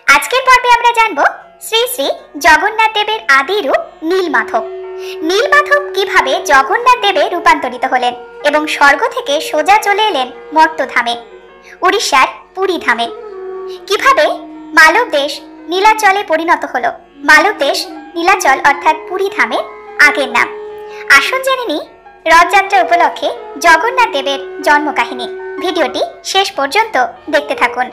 আজকের পর্বে আমরা জানব শ্রী শ্রী জগন্নাথ দেবের আদি রূপ নীলমাধব। নীলমাধব কিভাবে জগন্নাথ দেবে রূপান্তরিত হলেন এবং স্বর্গ থেকে সোজা চলে এলেন মর্তধামে, উড়িষ্যার পুরী ধামে। কিভাবে মালব দেশ নীলাচলে পরিণত হলো। মালব দেশ নীলাচল অর্থাৎ পুরী ধামের আগের নাম। আসুন জেনে নিই রথযাত্রা উপলক্ষে জগন্নাথ দেবের জন্মকাহিনী। ভিডিওটি শেষ পর্যন্ত দেখতে থাকুন।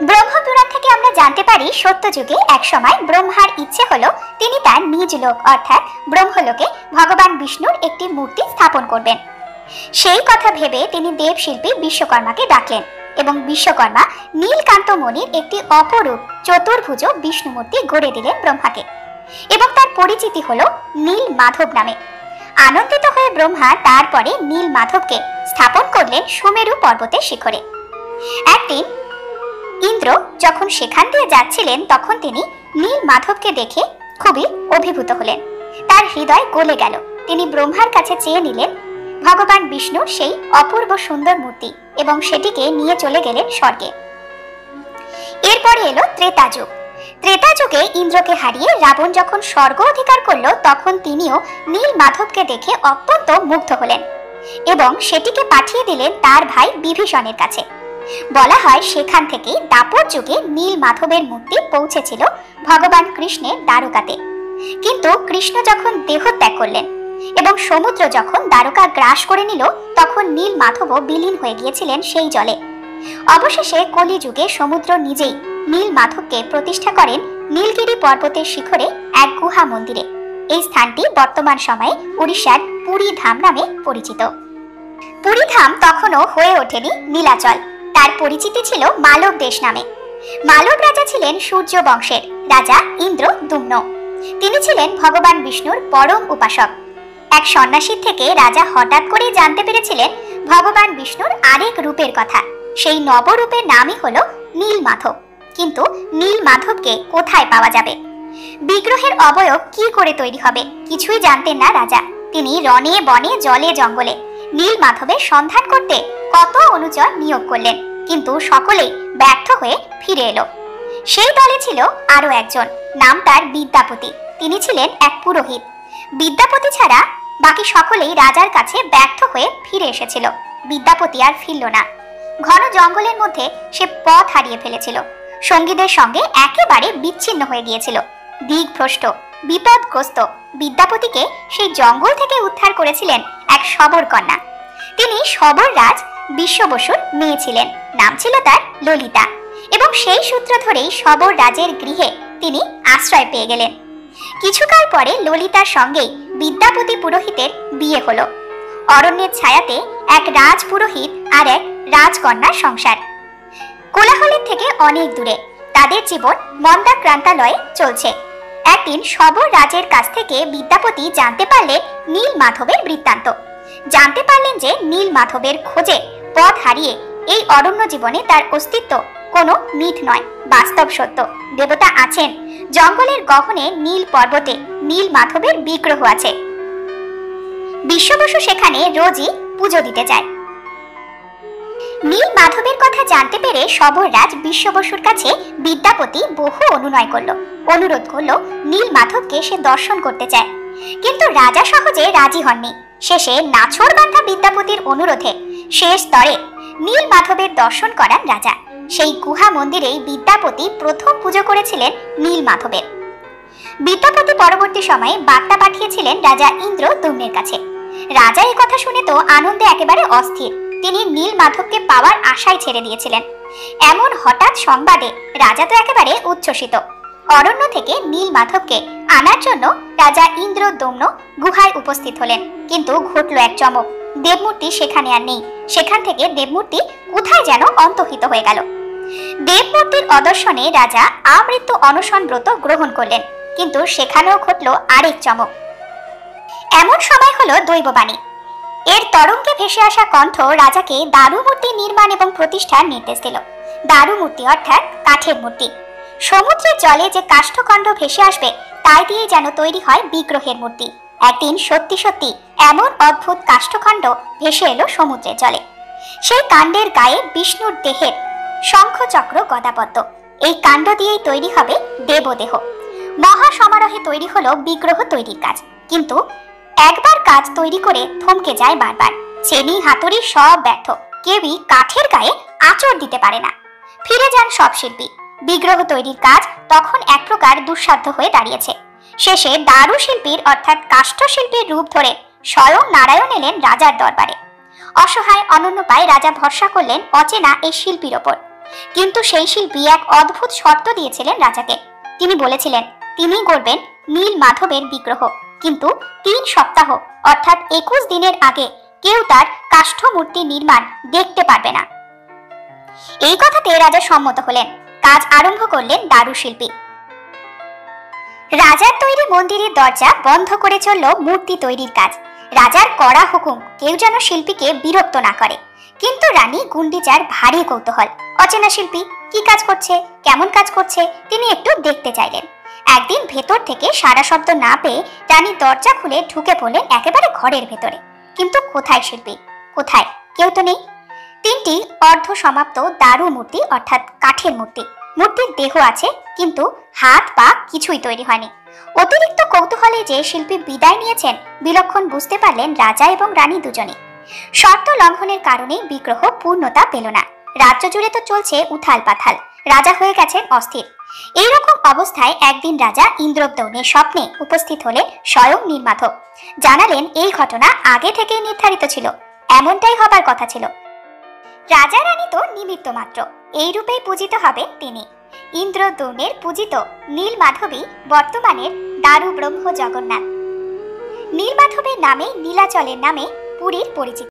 ব্রহ্মপুরাণ থেকে আমরা জানতে পারি সত্যযুগে একসময় ব্রহ্মার ইচ্ছে হলো তিনি তার নিজ লোক অর্থাৎ ব্রহ্মলোকে ভগবান বিষ্ণুর একটি মূর্তি স্থাপন করবেন। সেই কথা ভেবে তিনি দেবশিল্পী বিশ্বকর্মাকে ডাকলেন এবং বিশ্বকর্মা নীলকান্ত মণির একটি অপরূপ চতুর্ভুজ বিষ্ণু মূর্তি গড়ে দিলেন ব্রহ্মাকে এবং তার পরিচিতি হলো নীলমাধব নামে। আনন্দিত হয়ে ব্রহ্মা তারপরে নীলমাধবকে স্থাপন করলেন সুমেরু পর্বতের শিখরে। একদিন ইন্দ্র যখন সেখান দিয়ে যাচ্ছিলেন তখন তিনি নীলমাধবকে দেখে খুবই অভিভূত হলেন। তার হৃদয় গলে গেল। তিনি ব্রহ্মার কাছে চেয়ে নিলেন ভগবান বিষ্ণুর সেই অপূর্ব সুন্দর মূর্তি এবং সেটিকে নিয়ে চলে গেলেন স্বর্গে। এরপরে এলো ত্রেতা যুগ। ত্রেতা যুগে ইন্দ্রকে হারিয়ে রাবণ যখন স্বর্গ অধিকার করলো তখন তিনিও নীলমাধবকে দেখে অত্যন্ত মুগ্ধ হলেন এবং সেটিকে পাঠিয়ে দিলেন তার ভাই বিভীষণের কাছে। বলা হয় সেখান থেকে দাপর যুগে নীলমাধবের মূর্তি পৌঁছেছিল ভগবান কৃষ্ণের দ্বারকাতে। কিন্তু কৃষ্ণ যখন দেহ ত্যাগ করলেন এবং সমুদ্র যখন দ্বারকা গ্রাস করে নিল তখন নীলমাধবও বিলীন হয়ে গিয়েছিলেন সেই জলে। অবশেষে কলিযুগে সমুদ্র নিজেই নীলমাধবকে প্রতিষ্ঠা করেন নীলগিরি পর্বতের শিখরে এক গুহা মন্দিরে। এই স্থানটি বর্তমান সময়ে উড়িষ্যার পুরী ধাম নামে পরিচিত। পুরী ধাম তখনও হয়ে ওঠেনি নীলাচল, তার পরিচিতি ছিল মালব দেশ নামে। মালব রাজা ছিলেন সূর্য বংশের রাজা ইন্দ্র দুম্ন। তিনি ছিলেন ভগবান বিষ্ণুর পরম উপাসক। এক সন্ন্যাসীর থেকে রাজা হঠাৎ করে জানতে পেরেছিলেন ভগবান বিষ্ণুর আরেক রূপের কথা। সেই নবরূপের নামই হলো নীলমাধব। কিন্তু নীলমাধবকে কোথায় পাওয়া যাবে, বিগ্রহের অবয়ব কি করে তৈরি হবে, কিছুই জানতেন না রাজা। তিনি রণে বনে জলে জঙ্গলে নীলমাধবের সন্ধান করতে কত অনুচর নিয়োগ করলেন, কিন্তু সকলেই ব্যর্থ হয়ে ফিরে এলো। সেই দলে ছিল আরো একজন, নাম তার বিদ্যাপতি। তিনি ছিলেন এক পুরোহিত। বিদ্যাপতি ছাড়া বাকি সকলেই রাজার কাছে ব্যর্থ হয়ে ফিরে এসেছিল। বিদ্যাপতি আর ফিরল না। ঘন জঙ্গলের মধ্যে সে পথ হারিয়ে ফেলেছিল। সঙ্গীদের সঙ্গে একেবারে বিচ্ছিন্ন হয়ে গিয়েছিল। দিকভ্রষ্ট বিপদগ্রস্ত বিদ্যাপতিকে সেই জঙ্গল থেকে উদ্ধার করেছিলেন এক শবর কন্যা। তিনি শবর রাজ বিশ্ব বসুর মেয়ে ছিলেন। নাম ছিল তার ললিতা এবং সেই সূত্র ধরেই শবর রাজের গৃহে তিনি আশ্রয় পেয়ে গেলেন। কিছুকাল পরে ললিতার সঙ্গেই বিদ্যাপতি পুরোহিতের বিয়ে হলো। অরণ্যের ছায়াতে এক রাজ পুরোহিত আর এক রাজকন্যার সংসার। কোলাহলের থেকে অনেক দূরে তাদের জীবন মন্দাক্রান্তালয়ে চলছে। একদিন শবর রাজের কাছ থেকে বিদ্যাপতি জানতে পারলেন নীলমাধবের বৃত্তান্ত। জানতে পারলেন যে নীলমাধবের খোঁজে পথ হারিয়ে এই অরণ্য জীবনে তার অস্তিত্ব কোনো মিথ নয়, বাস্তব সত্য। দেবতা আছেন। জঙ্গলের গহনে নীল পর্বতে নীলমাধবের বিগ্রহ আছে। বিশ্ব বসু সেখানে রোজই পুজো দিতে যায়। নীলমাধবের কথা জানতে পেরে শবররাজ বিশ্ব বসুর কাছে বিদ্যাপতি বহু অনুরোধ করলো নীলমাধবকে সে দর্শন করতে চায়। কিন্তু রাজা সহজে রাজি হননি। শেষে নাছোড়বান্ধা বিদ্যাপতির অনুরোধে শেষ স্তরে নীলমাধবের দর্শন করান রাজা। সেই গুহা মন্দিরেই বিদ্যাপতি প্রথম পুজো করেছিলেন নীলমাধবের। বিদ্যাপতি পরবর্তী সময়ে বার্তা পাঠিয়েছিলেন রাজা ইন্দ্র দুম্নের কাছে। রাজা এই কথা শুনে তো আনন্দে একেবারে অস্থির। তিনি নীলমাধবকে পাওয়ার আশায় ছেড়ে দিয়েছিলেন। এমন হঠাৎ সংবাদে রাজা তো একেবারে উচ্ছ্বসিত। অরণ্য থেকে নীলমাধবকে আনার জন্য রাজা ইন্দ্র দম্ন গুহায় উপস্থিত হলেন। কিন্তু ঘটল এক চমক। দেবমূর্তি সেখানে আর নেই। সেখান থেকে দেবমূর্তি কোথায় যেন অন্তহিত হয়ে গেল। দেবমূর্তির অদর্শনে রাজা আমৃত্যু অনশন ব্রত গ্রহণ করলেন। কিন্তু সেখানেও ঘটল আরেক চমক। এমন সময় হলো দৈববাণী। এর তরঙ্গে ভেসে আসা কণ্ঠ রাজাকে দারু মূর্তি নির্মাণ এবং প্রতিষ্ঠার নির্দেশ দিল। দারু মূর্তি অর্থাৎ কাঠের মূর্তি। সমুদ্রের জলে যে কাষ্ঠখণ্ড ভেসে আসবে তাই দিয়ে যেন তৈরি হয় বিগ্রহের মূর্তি। একদিন সত্যি সত্যি এমন অদ্ভুত কাষ্ঠখণ্ড ভেসে এলো সমুদ্রের জলে। সেই কাণ্ডের গায়ে বিষ্ণুর দেহের শঙ্খ চক্র গদাপদ্ম এই কাণ্ড দিয়েই তৈরি হবে দেবদেহ। মহা সমারোহে তৈরি হলো বিগ্রহ তৈরির কাজ। কিন্তু একবার কাজ তৈরি করে থমকে যায় বারবার। চেনি হাতুড়ি সব ব্যর্থ, কেউই কাঠের গায়ে আঁচড় দিতে পারে না। ফিরে যান সব শিল্পী। বিগ্রহ তৈরির কাজ তখন এক প্রকার দুঃসাধ্য হয়ে দাঁড়িয়েছে। শেষে দারু শিল্পীর অর্থাৎ কাষ্ঠশিল্পীর রূপ ধরে স্বয়ং নারায়ণ এলেন রাজার দরবারে। অসহায় অনন্যপায় রাজা ভরসা করলেন অচেনা এই শিল্পীর ওপর। কিন্তু সেই শিল্পী এক অদ্ভুত শর্ত দিয়েছিলেন রাজাকে। তিনি বলেছিলেন তিনি গড়বেন নীল মাধবের বিগ্রহ, কিন্তু 3 সপ্তাহ অর্থাৎ 21 দিনের আগে কেউ তার কাষ্ঠ মূর্তি নির্মাণ দেখতে পারবে না। এই কথাতে রাজা সম্মত হলেন। কাজ আরম্ভ করলেন দারু শিল্পী। রাজার তৈরি মন্দিরের দরজা বন্ধ করে চলল মূর্তি তৈরির কাজ। রাজার কড়া হুকুম কেউ যেন শিল্পীকে বিরক্ত না করে। কিন্তু রানী গুন্ডিচার ভারী কৌতূহল। অচেনা শিল্পী কি কাজ করছে, কেমন কাজ করছে তিনি একটু দেখতে চাইলেন। একদিন ভেতর থেকে সারা শব্দ না পেয়ে রানী দরজা খুলে ঢুকে পড়লেন একেবারে ঘরের ভেতরে। কিন্তু কোথায় শিল্পী, কোথায়? কেউ তো নেই। 3টি অর্ধ সমাপ্ত দারু মূর্তি অর্থাৎ কাঠের মূর্তি। মূর্তির দেহ আছে, কিন্তু হাত পা কিছুই তৈরি হয়নি। অতিরিক্ত কৌতূহলে যে শিল্পী বিদায় নিয়েছেন বিলক্ষণ বুঝতে পারলেন রাজা এবং রানী দুজনে। শর্ত লঙ্ঘনের কারণে বিগ্রহ পূর্ণতা পেল না। রাজ্য জুড়ে তো চলছে উথাল পাথাল। রাজা হয়ে গেছেন অস্থির। এইরকম অবস্থায় একদিন রাজা ইন্দ্রদ্যৌনের স্বপ্নে উপস্থিত হলেন স্বয়ং নীলমাধব। জানালেন এই ঘটনা আগে থেকেই নির্ধারিত ছিল, এমনটাই হবার কথা ছিল। রাজা রানী তো নিমিত্ত মাত্র, এই রূপেই পূজিত হবেন তিনি। ইন্দ্রদ্যৌনের পূজিত নীলমাধবই বর্তমানের দারু ব্রহ্ম জগন্নাথ। নীলমাধবের নামে নীলাচলের নামে পুরীর পরিচিতি।